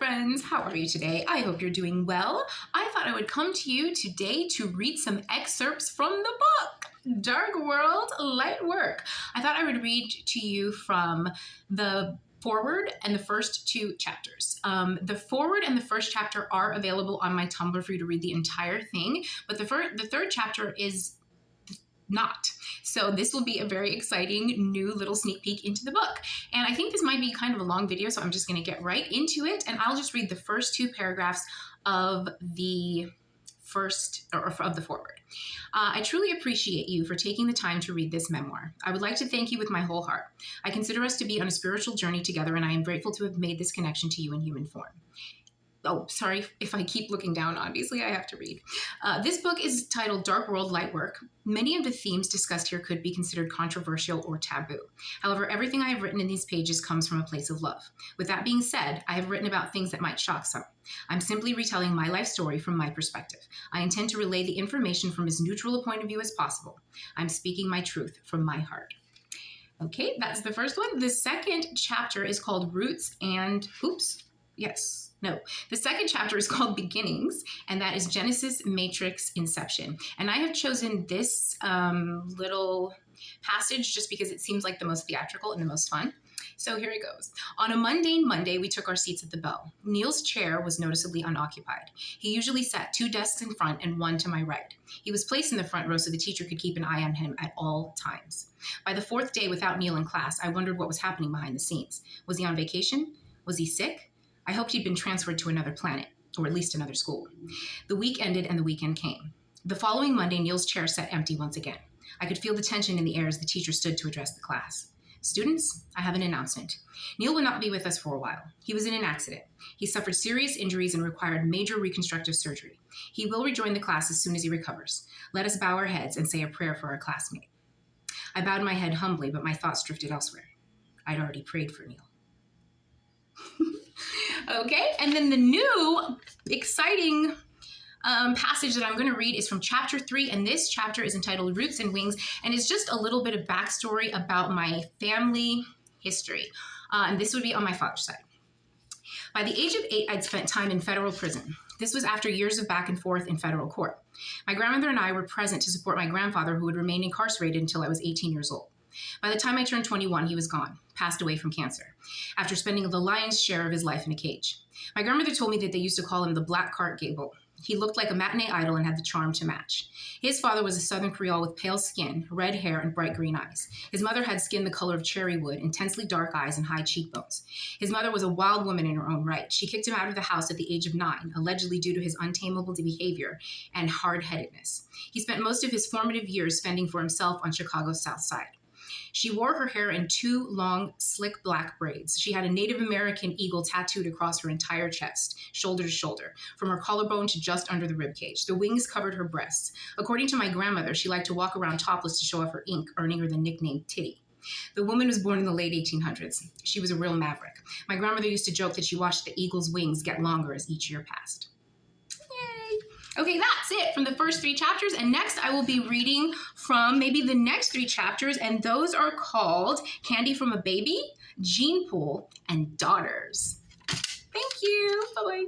friends, how are you today? I hope you're doing well. I thought I would come to you today to read some excerpts from the book, Dark World, Light Work. I thought I would read to you from the foreword and the first two chapters. The foreword and the first chapter are available on my Tumblr for you to read the entire thing, but the third chapter is not. So this will be a very exciting new little sneak peek into the book. And I think this might be kind of a long video, so I'm just going to get right into it, and I'll just read the first two paragraphs of the foreword. I truly appreciate you for taking the time to read this memoir. I would like to thank you with my whole heart. I consider us to be on a spiritual journey together, and I am grateful to have made this connection to you in human form. Oh, sorry if I keep looking down, obviously I have to read. This book is titled Dark World, Light Work. Many of the themes discussed here could be considered controversial or taboo. However, everything I have written in these pages comes from a place of love. With that being said, I have written about things that might shock some. I'm simply retelling my life story from my perspective. I intend to relay the information from as neutral a point of view as possible. I'm speaking my truth from my heart. Okay, that's the first one. The second chapter is called Roots and, the second chapter is called Beginnings, and that is Genesis, Matrix, Inception. And I have chosen this little passage just because it seems like the most theatrical and the most fun. So here it goes. On a mundane Monday, we took our seats at the bell. Neil's chair was noticeably unoccupied. He usually sat 2 desks in front and 1 to my right. He was placed in the front row so the teacher could keep an eye on him at all times. By the 4th day without Neil in class, I wondered what was happening behind the scenes. Was he on vacation? Was he sick? I hoped he'd been transferred to another planet, or at least another school. The week ended and the weekend came. The following Monday, Neil's chair sat empty once again. I could feel the tension in the air as the teacher stood to address the class. Students, I have an announcement. Neil will not be with us for a while. He was in an accident. He suffered serious injuries and required major reconstructive surgery. He will rejoin the class as soon as he recovers. Let us bow our heads and say a prayer for our classmate. I bowed my head humbly, but my thoughts drifted elsewhere. I'd already prayed for Neil. Okay, and then the new exciting passage that I'm going to read is from chapter 3, and this chapter is entitled Roots and Wings, and it's just a little bit of backstory about my family history, and this would be on my father's side. By the age of 8, I'd spent time in federal prison. This was after years of back and forth in federal court. My grandmother and I were present to support my grandfather, who had remained incarcerated until I was 18 years old. By the time I turned 21, he was gone, passed away from cancer, after spending the lion's share of his life in a cage. My grandmother told me that they used to call him the Black Cart Gable. He looked like a matinee idol and had the charm to match. His father was a Southern Creole with pale skin, red hair, and bright green eyes. His mother had skin the color of cherry wood, intensely dark eyes, and high cheekbones. His mother was a wild woman in her own right. She kicked him out of the house at the age of 9, allegedly due to his untamable behavior and hard-headedness. He spent most of his formative years fending for himself on Chicago's South Side. She wore her hair in 2 long, slick black braids. She had a Native American eagle tattooed across her entire chest, shoulder to shoulder, from her collarbone to just under the ribcage. The wings covered her breasts. According to my grandmother, she liked to walk around topless to show off her ink, earning her the nickname Titty. The woman was born in the late 1800s. She was a real maverick. My grandmother used to joke that she watched the eagle's wings get longer as each year passed. Okay, that's it from the first 3 chapters, and next I will be reading from maybe the next 3 chapters, and those are called Candy from a Baby, Gene Pool, and Daughters. Thank you. Bye-bye.